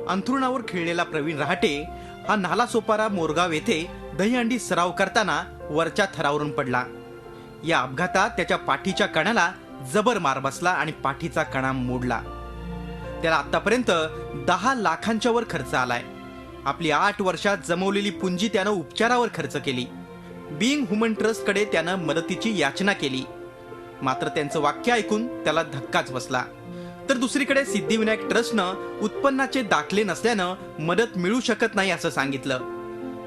अंथरुणावर खिळलेला प्रवीण रहाटे हा नालासोपारा मोरगाव येथे दहीहंडी सराव करताना वरच्या थरावरून पडला। या अपघातात त्याच्या पाठीच्या कणाला जबर मार बसला आणि पाठीचा कणा मोडला। त्याला आतापर्यंत 10 लाखांच्या वर खर्च आलाय। आपली 8 वर्षात जमवलेली पुंजी त्यानं उपचारावर खर्च केली। बीइंग ह्युमन ट्रस्टकडे त्यानं मदतीची याचना केली, मात्र त्यांचं वाक्य ऐकून त्याला धक्काच बसला। तर दुसरीकडे सिद्धिविनायक ट्रस्टनं उत्पन्नाचे दाखले नसल्यानं मदत मिळू शकत नाही असं सांगितलं।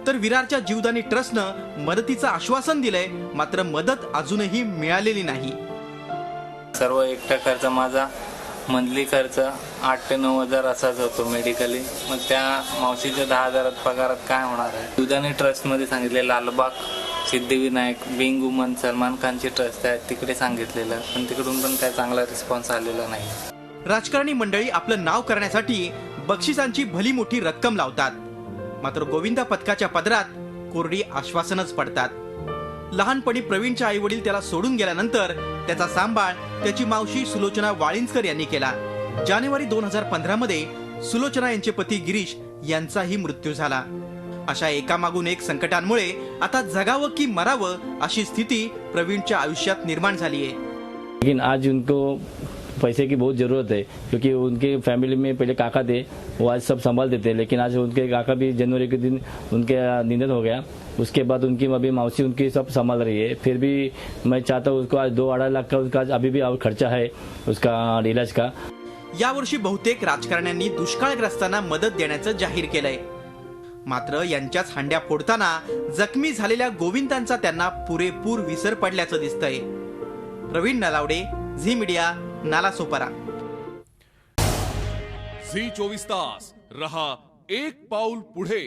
तर विरारच्या जीवदानी ट्रस्टनं मदतीचं आश्वासन दिलंय, मात्र मदत अजूनही मिळालेली नाही। सर्व एकटा खर्च माझा मंथली खर्च 8 ते 9 हजार असाच होतो मेडिकली। मग त्या मावशीच्या 10 हजारात पगारात काय होणार आहे। जीवदानी ट्रस्टमध्ये सांगितले लालबाग, सिद्धिविनायक, बीइंग वुमन, सलमान खानची ट्रस्ट आहे तिकडे सांगितलेलं, पण तिकडून पण काय चांगला रिस्पॉन्स आलेला नाही। राजकारणी मंडळी आपलं नाव करण्यासाठी बक्षिसांची भली मोठी रक्कम लावतात, मात्र गोविंदा पथकाच्या पदरात कोरडी आश्वासनच पडतात। लहानपणी प्रवीणच्या आई वडील त्याला सोडून गेल्यानंतर त्याचा सांभाळ त्याची मावशी सुलोचना वाळिंजकर यांनी केला। जानेवारी 2015 मध्ये सुलोचना यांचे पती गिरीश यांचाही मृत्यू झाला। अशा एकामागून एक संकटांमुळे आता जगावं की मरावं अशी स्थिती प्रवीणच्या आयुष्यात निर्माण झाली आहे। लेकिन आज उनको पैसे की बहुत ज़रूरत है, क्योंकि उनके फैमिली में पहले काका थे, वो आज सब संभाल देते, लेकिन आज उनके काका भी जनवरी के दिन उनके निधन हो गया। उसके बाद उनकी अभी मावसी उनकी सब संभाल रही है। फिर भी मैं चाहता हूँ उसको आज 2-2.5 लाख का उसका अभी भी और खर्चा है उसका इलाज का। यावर्षी बहुतेक राजकारण्यांनी दुष्काळग्रस्तांना मदत देण्याचं जाहीर केलंय, मात्र यांच्याच हांड्या फोडताना जखमी झालेल्या गोविंदांचा त्यांना पुरेपूर विसर पडल्याचं दिसतंय। प्रवीण नलावडे, झी मीडिया, नालासोपारा। झी 24 तास रहा एक पाऊल पुढे।